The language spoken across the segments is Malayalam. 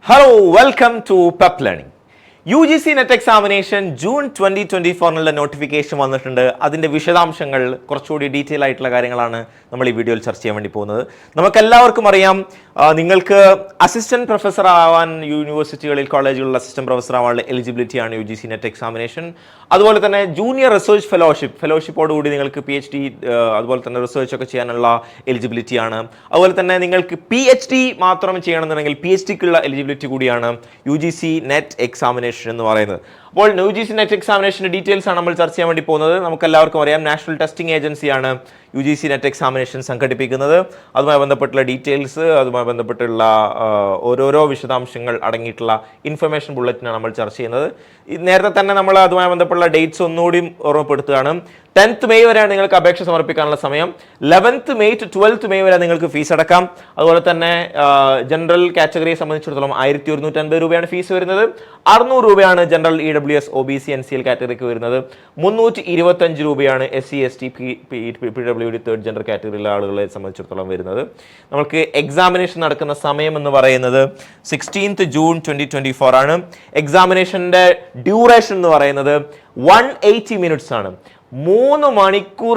Hello, welcome to PEP Learning. UGC net examination June 2024 notification വന്നിട്ടുണ്ട്. അതിൻ്റെ വിശദാംശങ്ങൾ കുറച്ചുകൂടി ഡീറ്റെയിൽ ആയിട്ടുള്ള കാര്യങ്ങളാണ് നമ്മൾ ഈ വീഡിയോയിൽ ചർച്ച ചെയ്യാൻ വേണ്ടി പോകുന്നത്. നമുക്കെല്ലാവർക്കും അറിയാം, നിങ്ങൾക്ക് അസിസ്റ്റന്റ് പ്രൊഫസർ ആവാൻ യൂണിവേഴ്സിറ്റികളിൽ കോളേജുകളിൽ അസിസ്റ്റന്റ് പ്രൊഫസർ ആവാനുള്ള എലിജിബിലിറ്റിയാണ് UGC നെറ്റ് എക്സാമിനേഷൻ. അതുപോലെ തന്നെ ജൂനിയർ റിസർച്ച് ഫെലോഷിപ്പോടുകൂടി നിങ്ങൾക്ക് PhD അതുപോലെ തന്നെ റിസർച്ച് ഒക്കെ ചെയ്യാനുള്ള എലിജിബിലിറ്റിയാണ്. അതുപോലെ തന്നെ നിങ്ങൾക്ക് PhD മാത്രം ചെയ്യണമെന്നുണ്ടെങ്കിൽ PhDക്കുള്ള എലിജിബിലിറ്റി കൂടിയാണ് UGC നെറ്റ് എക്സാമിനേഷൻ എന്ന് പറയുന്നത്. അപ്പോൾ UGC നെറ്റ് എക്സാമിനേഷൻ്റെ ഡീറ്റെയിൽസ് ആണ് നമ്മൾ ചർച്ച ചെയ്യാൻ വേണ്ടി പോകുന്നത്. നമുക്കെല്ലാവർക്കും അറിയാം, നാഷണൽ ടെസ്റ്റിംഗ് ഏജൻസിയാണ് UGC നെറ്റ് എക്സാമിനേഷൻ സംഘടിപ്പിക്കുന്നത്. അതുമായി ബന്ധപ്പെട്ടുള്ള ഡീറ്റെയിൽസ്, അതുമായി ബന്ധപ്പെട്ടുള്ള ഓരോരോ വിശദാംശങ്ങൾ അടങ്ങിയിട്ടുള്ള ഇൻഫർമേഷൻ ബുള്ളറ്റിനാണ് നമ്മൾ ചർച്ച ചെയ്യുന്നത്. നേരത്തെ തന്നെ നമ്മൾ അതുമായി ബന്ധപ്പെട്ടുള്ള ഡേറ്റ്സ് ഒന്നുകൂടി ഓർമ്മപ്പെടുത്തുകയാണ്. 10th May വരെയാണ് നിങ്ങൾക്ക് അപേക്ഷ സമർപ്പിക്കാനുള്ള സമയം. 11th May to 12th May വരെ നിങ്ങൾക്ക് ഫീസ് അടക്കാം. അതുപോലെ തന്നെ ജനറൽ കാറ്റഗറിയെ സംബന്ധിച്ചിടത്തോളം 1150 രൂപയാണ് ഫീസ് വരുന്നത്. 600 രൂപയാണ് ജനറൽ EWS OBC NCL കാറ്റഗറിക്ക് വരുന്നത്. 325 രൂപയാണ് SC ST PWD third general കാറ്റഗറിയിലെ ആളുകളെ സംബന്ധിച്ചിടത്തോളം വരുന്നത്. നമുക്ക് എക്സാമിനേഷൻ നടക്കുന്ന സമയം എന്ന് പറയുന്നത് 16th June 2024 ആണ്. എക്സാമിനേഷൻ്റെ ഡ്യൂറേഷൻ എന്ന് പറയുന്നത് 180 minutes ആണ്. 3 മണിക്കൂർ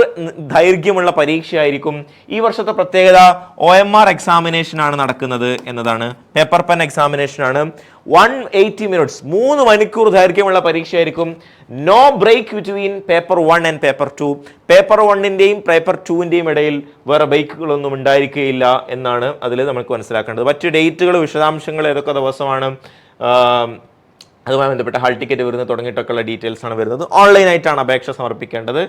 ദൈർഘ്യമുള്ള പരീക്ഷയായിരിക്കും. ഈ വർഷത്തെ പ്രത്യേകത OMR എക്സാമിനേഷൻ ആണ് നടക്കുന്നത് എന്നതാണ്. പേപ്പർ പെൻ എക്സാമിനേഷൻ ആണ്. 180 minutes, 3 മണിക്കൂർ ദൈർഘ്യമുള്ള പരീക്ഷയായിരിക്കും. No break between paper 1 and paper 2. Paper 1ൻ്റെയും പേപ്പർ 2ൻ്റെയും ഇടയിൽ വേറെ ബ്രേക്കുകളൊന്നും ഉണ്ടായിരിക്കുകയില്ല എന്നാണ് അതിൽ നമുക്ക് മനസ്സിലാക്കേണ്ടത്. മറ്റ് ഡേറ്റുകൾ, വിശദാംശങ്ങൾ ഏതൊക്കെ ദിവസമാണ്, അതുമായി ബന്ധപ്പെട്ട ഹാൾ ടിക്കറ്റ് വരുന്നത് തുടങ്ങിയിട്ടൊക്കെയുള്ള ഡീറ്റെയിൽസ് ആണ് വരുന്നത്. ഓൺലൈനായിട്ടാണ് അപേക്ഷ സമർപ്പിക്കേണ്ടത്.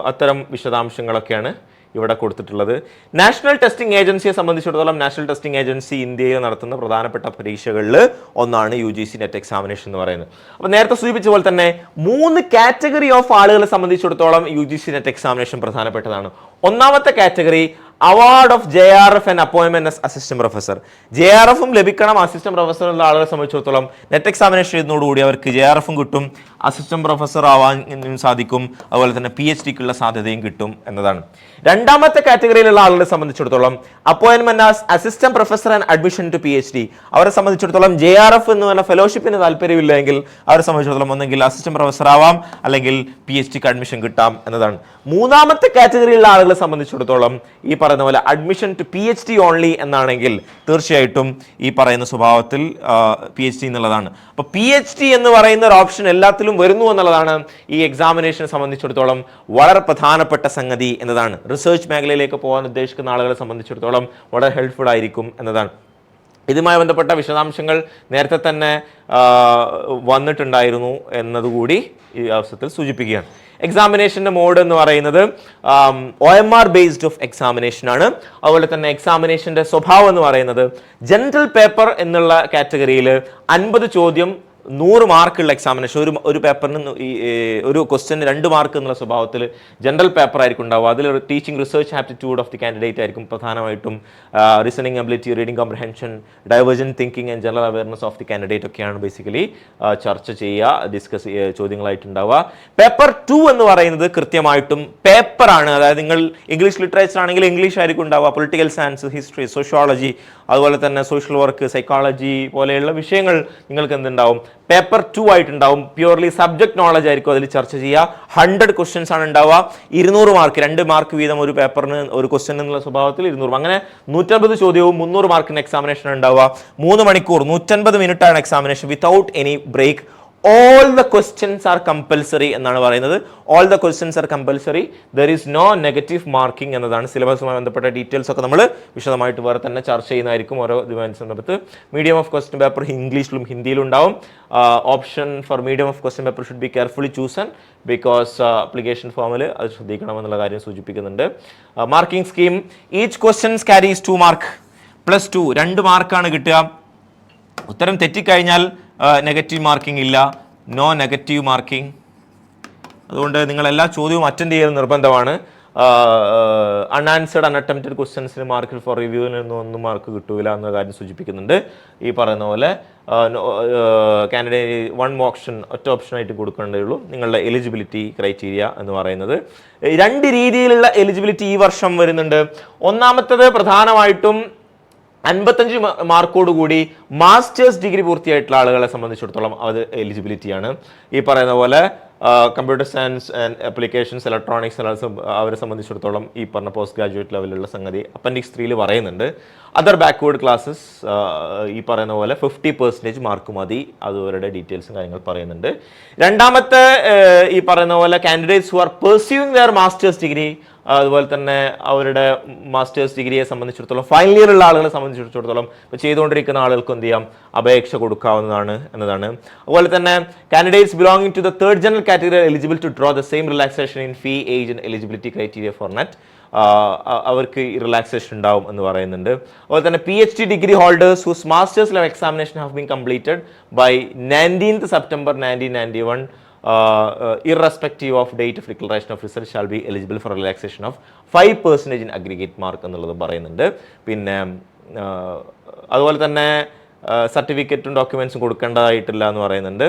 അത്തരം വിശദാംശങ്ങളൊക്കെയാണ് ഇവിടെ കൊടുത്തിട്ടുള്ളത്. നാഷണൽ ടെസ്റ്റിംഗ് ഏജൻസിയെ സംബന്ധിച്ചിടത്തോളം, നാഷണൽ ടെസ്റ്റിംഗ് ഏജൻസി ഇന്ത്യയിൽ നടത്തുന്ന പ്രധാനപ്പെട്ട പരീക്ഷകളിൽ ഒന്നാണ് UGC നെറ്റ് എക്സാമിനേഷൻ എന്ന് പറയുന്നത്. അപ്പോൾ നേരത്തെ സൂചിപ്പിച്ച പോലെ തന്നെ 3 കാറ്റഗറി ഓഫ് ആളുകളെ സംബന്ധിച്ചിടത്തോളം UGC നെറ്റ് എക്സാമിനേഷൻ പ്രധാനപ്പെട്ടതാണ്. ഒന്നാമത്തെ category award of JRF and അപ്പോയിൻമെന്റ് ആസ് അസിസ്റ്റന്റ് പ്രൊഫസർ. JRFും ലഭിക്കണം അസിസ്റ്റന്റ് പ്രൊഫസറുള്ള ആളുകളെ സംബന്ധിച്ചിടത്തോളം. നെറ്റ് എക്സാമിനേഷൻ ചെയ്യുന്നതോടുകൂടി അവർക്ക് JRFും കിട്ടും, അസിസ്റ്റന്റ് പ്രൊഫസർ ആവാൻ സാധിക്കും, അതുപോലെ തന്നെ PhDക്കുള്ള സാധ്യതയും കിട്ടും എന്നതാണ്. രണ്ടാമത്തെ കാറ്റഗറിയിലുള്ള ആളുകളെ സംബന്ധിച്ചിടത്തോളം അപ്പോയിൻമെന്റ് as assistant professor and admission to PhD. അവരെ സംബന്ധിച്ചിടത്തോളം JRF എന്ന് പറഞ്ഞ ഫെലോഷിപ്പിന് താല്പര്യമില്ലെങ്കിൽ അവരെ സംബന്ധിച്ചിടത്തോളം ഒന്നെങ്കിൽ അസിസ്റ്റന്റ് പ്രൊഫസർ ആവാം, അല്ലെങ്കിൽ PhDക്ക് അഡ്മിഷൻ കിട്ടാം എന്നതാണ്. മൂന്നാമത്തെ കാറ്റഗറിയിലുള്ള ആളുകളെ സംബന്ധിച്ചിടത്തോളം ഈ പറയുന്ന പോലെ അഡ്മിഷൻ ടു PhD ഓൺലി എന്നാണെങ്കിൽ തീർച്ചയായിട്ടും ഈ പറയുന്ന സ്വഭാവത്തിൽ PhD എന്നുള്ളതാണ്. അപ്പോൾ PhD എന്ന് പറയുന്ന ഒരു ഓപ്ഷൻ എല്ലാത്തിലും വരുന്നു എന്നുള്ളതാണ് ഈ എക്സാമിനേഷനെ സംബന്ധിച്ചിടത്തോളം വളരെ പ്രധാനപ്പെട്ട സംഗതി എന്നതാണ്. റിസർച്ച് മേഖലയിലേക്ക് പോകാൻ ഉദ്ദേശിക്കുന്ന ആളുകളെ സംബന്ധിച്ചിടത്തോളം വളരെ ഹെൽപ്ഫുൾ ആയിരിക്കും എന്നതാണ്. ഇതുമായി ബന്ധപ്പെട്ട വിശദാംശങ്ങൾ നേരത്തെ തന്നെ വന്നിട്ടുണ്ടായിരുന്നു എന്നതുകൂടി ഈ അവസരത്തിൽ സൂചിപ്പിക്കുകയാണ്. എക്സാമിനേഷൻ്റെ മോഡ് എന്ന് പറയുന്നത് OMR ബേസ്ഡ് ഓഫ് എക്സാമിനേഷൻ ആണ്. അതുപോലെ തന്നെ എക്സാമിനേഷൻ്റെ സ്വഭാവം എന്ന് പറയുന്നത് ജനറൽ പേപ്പർ എന്നുള്ള കാറ്റഗറിയിൽ 50 ചോദ്യം 100 മാർക്കുള്ള എക്സാമിനേഷൻ. ഒരു പേപ്പറിന് ഒരു ക്വസ്റ്റ്യന് 2 മാർക്ക് എന്നുള്ള സ്വഭാവത്തിൽ ജനറൽ പേപ്പർ ആയിരിക്കും ഉണ്ടാവുക. അതിൽ teaching research aptitude of the candidate ആയിരിക്കും പ്രധാനമായിട്ടും. Reasoning ability, reading comprehension, divergent thinking and general awareness of the candidate ഒക്കെയാണ് ബേസിക്കലി ചർച്ച ചെയ്യുക, ഡിസ്കസ് ചോദ്യങ്ങളായിട്ടുണ്ടാവുക. പേപ്പർ 2 എന്ന് പറയുന്നത് കൃത്യമായിട്ടും പേപ്പറാണ്. അതായത് നിങ്ങൾ ഇംഗ്ലീഷ് ലിറ്ററേച്ചർ ആണെങ്കിൽ ഇംഗ്ലീഷ് ആയിരിക്കും ഉണ്ടാവുക. പൊളിറ്റിക്കൽ സയൻസ്, ഹിസ്റ്ററി, സോഷ്യോളജി, അതുപോലെ തന്നെ സോഷ്യൽ വർക്ക്, സൈക്കോളജി പോലെയുള്ള വിഷയങ്ങൾ നിങ്ങൾക്ക് എന്തുണ്ടാവും, പേപ്പർ 2 ആയിട്ടുണ്ടാവും. പ്യൂർലി സബ്ജക്ട് നോളജ് ആയിരിക്കും അതിൽ ചർച്ച ചെയ്യുക. 100 ക്വസ്റ്റ്യൻസ് ആണ് ഉണ്ടാവുക. 200 മാർക്ക്, 2 മാർക്ക് വീതം ഒരു പേപ്പറിന്, ഒരു ക്വസ്റ്റ്യൻ എന്നുള്ള സ്വഭാവത്തിൽ 200. അങ്ങനെ 150 ചോദ്യവും 300 മാർക്കിന് എക്സാമിനേഷൻ ഉണ്ടാവുക. 3 മണിക്കൂർ 150 മിനിറ്റാണ് examination without any break. All the questions are compulsory എന്നാണ് പറയുന്നത്. All the questions are compulsory. There is no negative marking എന്നതാണ്. സിലബസുമായി ബന്ധപ്പെട്ട ഡീറ്റെയിൽസ് ഒക്കെ നമ്മൾ വിശദമായിട്ട് വേറെ തന്നെ ചർച്ച ചെയ്യുന്നതായിരിക്കും ഓരോ ദിവസത്തെ. മീഡിയം ഓഫ് ക്വസ്റ്റ്യൻ പേപ്പർ ഇംഗ്ലീഷിലും ഹിന്ദിയിലും ഉണ്ടാവും. Option for medium of question paper should be carefully chosen because application ഫോമിൽ അത് ശ്രദ്ധിക്കണം എന്നുള്ള കാര്യം സൂചിപ്പിക്കുന്നുണ്ട്. Marking scheme, each questions carries 2 mark plus 2, 2 മാർക്കാണ് കിട്ടുക. ഉത്തരം തെറ്റിക്കഴിഞ്ഞാൽ നെഗറ്റീവ് മാർക്കിംഗ് ഇല്ല, നോ നെഗറ്റീവ് മാർക്കിംഗ്. അതുകൊണ്ട് നിങ്ങൾ എല്ലാ ചോദ്യവും അറ്റൻഡ് ചെയ്യൽ നിർബന്ധമാണ്. അൺആൻസേർഡ് അൺഅറ്റംപ്റ്റഡ് ക്വസ്റ്റ്യൻസിന് മാർക്ക് ഫോർ റിവ്യൂവിനൊന്നും 1 മാർക്ക് കിട്ടൂല എന്ന കാര്യം സൂചിപ്പിക്കുന്നുണ്ട്. ഈ പറയുന്ന പോലെ കാൻഡിഡേറ്റ് 1 ഓപ്ഷൻ, ഒറ്റ ഓപ്ഷനായിട്ട് കൊടുക്കേണ്ടതുള്ളൂ. നിങ്ങളുടെ എലിജിബിലിറ്റി ക്രൈറ്റീരിയ എന്ന് പറയുന്നത് 2 രീതിയിലുള്ള എലിജിബിലിറ്റി ഈ വർഷം വരുന്നുണ്ട്. ഒന്നാമത്തേത് പ്രധാനമായിട്ടും 55 മാർക്കോട് കൂടി മാസ്റ്റേഴ്സ് ഡിഗ്രി പൂർത്തിയായിട്ടുള്ള ആളുകളെ സംബന്ധിച്ചിടത്തോളം അത് എലിജിബിലിറ്റിയാണ്. ഈ പറയുന്ന പോലെ computer science and applications, electronics അവരെ സംബന്ധിച്ചിടത്തോളം ഈ പറഞ്ഞ പോസ്റ്റ് ഗ്രാജുവേറ്റ് ലെവലിലുള്ള സംഗതി അപ്പൻഡിക്സ് 3 പറയുന്നുണ്ട്. അതർ ബാക്ക്വേർഡ് ക്ലാസ്സസ് ഈ പറയുന്ന പോലെ 50% മാർക്ക് മതി, അത് അവരുടെ ഡീറ്റെയിൽസും കാര്യങ്ങൾ പറയുന്നുണ്ട്. രണ്ടാമത്തെ ഈ പറയുന്ന പോലെ candidates who are pursuing their master's degree, അതുപോലെ തന്നെ അവരുടെ മാസ്റ്റേഴ്സ് ഡിഗ്രിയെ സംബന്ധിച്ചിടത്തോളം ഫൈനൽ ഇയർ ഉള്ള ആളുകളെ സംബന്ധിച്ചിടത്തോളം ഇപ്പോൾ ചെയ്തുകൊണ്ടിരിക്കുന്ന ആളുകൾക്ക് എന്ത് ചെയ്യാം, അപേക്ഷ കൊടുക്കാവുന്നതാണ് എന്നതാണ്. അതുപോലെ തന്നെ candidates belonging to the third general category eligible to draw the same relaxation in fee, age and eligibility criteria for NET, അവർക്ക് ഈ റിലാക്സേഷൻ ഉണ്ടാവും എന്ന് പറയുന്നുണ്ട്. അതുപോലെ തന്നെ PhD degree holders whose master's level examination have been completed by 19th September 1991 irrespective of date of declaration of result shall be eligible for relaxation of 5% in aggregate mark എന്നുള്ളത് പറയുന്നുണ്ട്. പിന്നെ അതുപോലെ തന്നെ സർട്ടിഫിക്കറ്റും ഡോക്യുമെന്റ്സും കൊടുക്കേണ്ടതായിട്ടില്ല എന്ന് പറയുന്നുണ്ട്.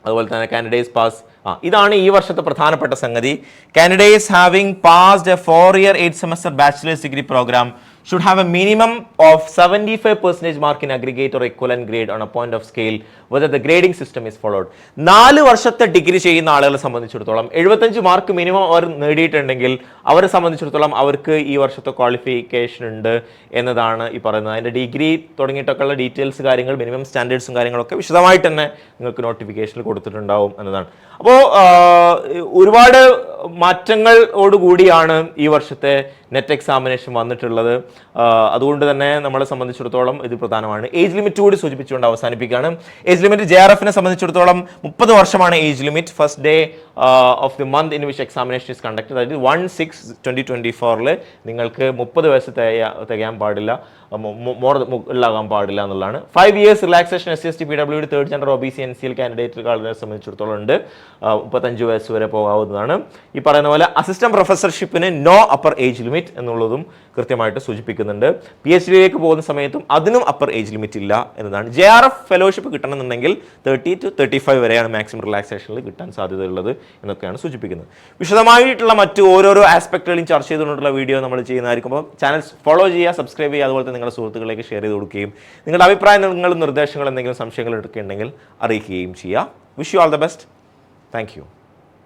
അതുപോലെ തന്നെ കാൻഡിഡേറ്റ്സ് പാസ്, ഇതാണ് ഈ വർഷത്തെ പ്രധാനപ്പെട്ട സംഗതി. Candidates having passed a 4-year 8-semester bachelor's degree programme should have a minimum of 75% mark in aggregate or equivalent grade on a point of scale whether the grading system is followed. 4 വർഷത്തെ ഡിഗ്രി ചെയ്യുന്ന ആളുകളെ സംബന്ധിച്ചിടത്തോളം 75 മാർക്ക് മിനിമം അവർ നേടിയിട്ടുണ്ടെങ്കിൽ അവരെ സംബന്ധിച്ചിടത്തോളം അവർക്ക് ഈ വർഷത്തെ ക്വാളിഫിക്കേഷൻ ഉണ്ട് എന്നതാണ് ഈ പറയുന്നത്. അതിൻ്റെ ഡിഗ്രി തുടങ്ങിയിട്ടൊക്കെയുള്ള ഡീറ്റെയിൽസ് കാര്യങ്ങൾ, മിനിമം സ്റ്റാൻഡേർഡ്സും കാര്യങ്ങളൊക്കെ വിശദമായിട്ട് തന്നെ നിങ്ങൾക്ക് നോട്ടിഫിക്കേഷനിൽ കൊടുത്തിട്ടുണ്ടാവും എന്നതാണ്. അപ്പോൾ ഒരുപാട് മാറ്റങ്ങളോടുകൂടിയാണ് ഈ വർഷത്തെ നെറ്റ് എക്സാമിനേഷൻ വന്നിട്ടുള്ളത്. അതുകൊണ്ട് തന്നെ നമ്മളെ സംബന്ധിച്ചിടത്തോളം ഇത് പ്രധാനമാണ്. ഏജ് ലിമിറ്റ് കൂടി സൂചിപ്പിച്ചുകൊണ്ട് അവസാനിപ്പിക്കുകയാണ്. ഏജ് ലിമിറ്റ് JRFനെ സംബന്ധിച്ചിടത്തോളം 30 വർഷമാണ് age limit. First day of the month in which examination is conducted, അതായത് 1/6/2024 നിങ്ങൾക്ക് 30 വയസ്സ് തികയാൻ പാടില്ല, ഉള്ളാകാൻ പാടില്ല എന്നുള്ളതാണ്. 5 years relaxation SC/ST PWD third general OBC NCL കാൻഡിഡേറ്റുകളെ സംബന്ധിച്ചിടത്തോളം ഉണ്ട്. 35 വയസ്സ് വരെ പോകാവുന്നതാണ്. ഈ പറയുന്ന പോലെ അസിസ്റ്റന്റ് പ്രൊഫസർഷിപ്പിന് നോ അപ്പർ ഏജ് ലിമിറ്റ് എന്നുള്ളതും കൃത്യമായിട്ട് സൂചിപ്പിക്കുന്നുണ്ട്. PhDയിലേക്ക് പോകുന്ന സമയത്തും അതിനും അപ്പർ ഏജ് ലിമിറ്റ് ഇല്ല എന്നതാണ്. JRF ഫെലോഷിപ്പ് കിട്ടണമെന്നുണ്ടെങ്കിൽ 30 to 35 വരെയാണ് മാക്സിമം റിലാക്സേഷനിൽ കിട്ടാൻ സാധ്യതയുള്ളത് എന്നൊക്കെയാണ് സൂചിപ്പിക്കുന്നത്. വിശദമായിട്ടുള്ള മറ്റ് ഓരോരോ ആസ്പെക്റ്റുകളും ചർച്ച ചെയ്തുകൊണ്ടുള്ള വീഡിയോ നമ്മൾ ചെയ്യുന്നതായിരിക്കും. അപ്പോൾ ചാനൽ ഫോളോ ചെയ്യുക, സബ്സ്ക്രൈബ് ചെയ്യുക, അതുപോലെ തന്നെ നിങ്ങളുടെ സുഹൃത്തുക്കളിലേക്ക് ഷെയർ ചെയ്ത് കൊടുക്കുകയും നിങ്ങളുടെ അഭിപ്രായങ്ങളും നിർദ്ദേശങ്ങളും എന്തെങ്കിലും സംശയങ്ങൾ എടുക്കുകയുണ്ടെങ്കിൽ അറിയിക്കുകയും ചെയ്യുക. Wish you all the best. Thank you.